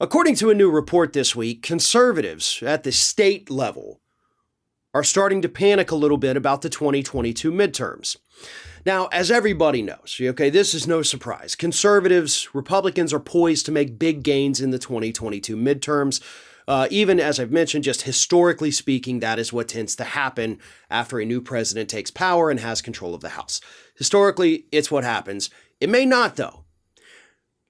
According to a new report this week, conservatives at the state level are starting to panic a little bit about the 2022 midterms. Now, as everybody knows, okay, this is no surprise. Conservatives, Republicans are poised to make big gains in the 2022 midterms. Even as I've mentioned, just historically speaking, that is what tends to happen after a new president takes power and has control of the House. Historically, it's what happens. It may not, though.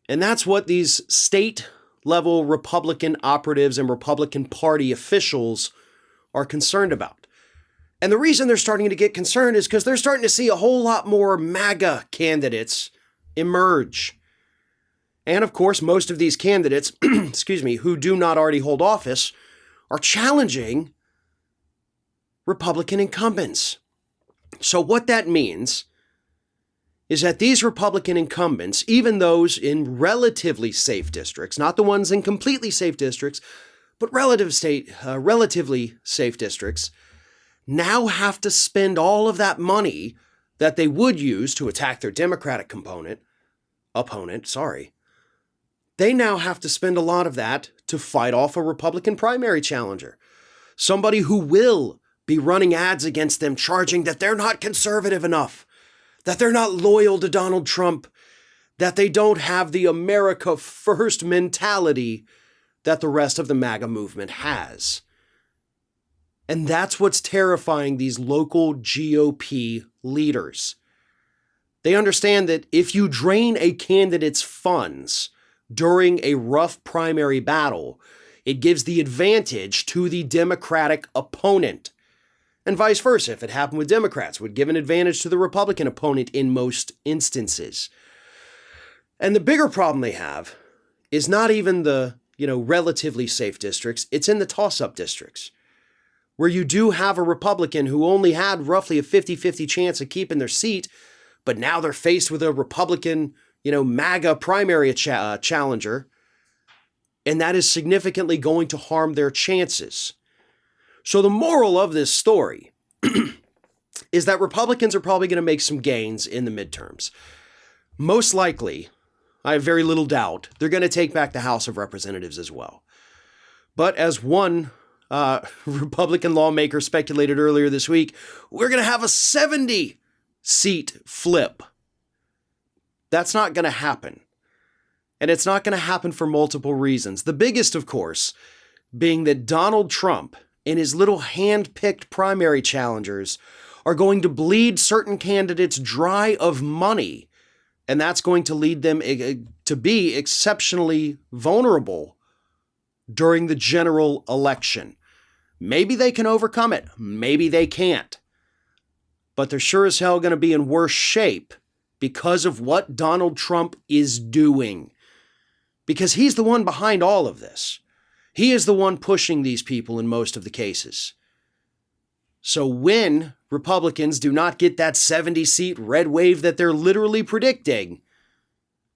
And that's what these state-level Republican operatives and Republican Party officials are concerned about. And the reason they're starting to get concerned is because they're starting to see a whole lot more MAGA candidates emerge. And of course, most of these candidates, who do not already hold office, are challenging Republican incumbents. So what that means is that these Republican incumbents, even those in relatively safe districts, not the ones in completely safe districts, but relatively safe districts, now have to spend all of that money that they would use to attack their Democratic opponent. They now have to spend a lot of that to fight off a Republican primary challenger. Somebody who will be running ads against them, charging that they're not conservative enough, that they're not loyal to Donald Trump, that they don't have the America First mentality that the rest of the MAGA movement has. And that's what's terrifying these local GOP leaders. They understand that if you drain a candidate's funds during a rough primary battle, it gives the advantage to the Democratic opponent. And vice versa, if it happened with Democrats, would give an advantage to the Republican opponent in most instances. And the bigger problem they have is not even the, relatively safe districts, it's in the toss-up districts, where you do have a Republican who only had roughly a 50-50 chance of keeping their seat, but now they're faced with a Republican, MAGA primary challenger, and that is significantly going to harm their chances. So the moral of this story is that Republicans are probably going to make some gains in the midterms. Most likely, I have very little doubt, they're going to take back the House of Representatives as well. But as one Republican lawmaker speculated earlier this week, we're going to have a 70-seat flip. That's not going to happen. And it's not going to happen for multiple reasons. The biggest, of course, being that Donald Trump and his little hand-picked primary challengers are going to bleed certain candidates dry of money. And that's going to lead them to be exceptionally vulnerable during the general election. Maybe they can overcome it. Maybe they can't. But they're sure as hell going to be in worse shape because of what Donald Trump is doing. Because he's the one behind all of this. He is the one pushing these people in most of the cases. So when Republicans do not get that 70-seat red wave that they're literally predicting,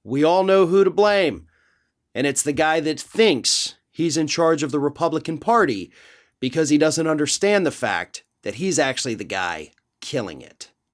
we all know who to blame. And it's the guy that thinks he's in charge of the Republican Party because he doesn't understand the fact that he's actually the guy killing it.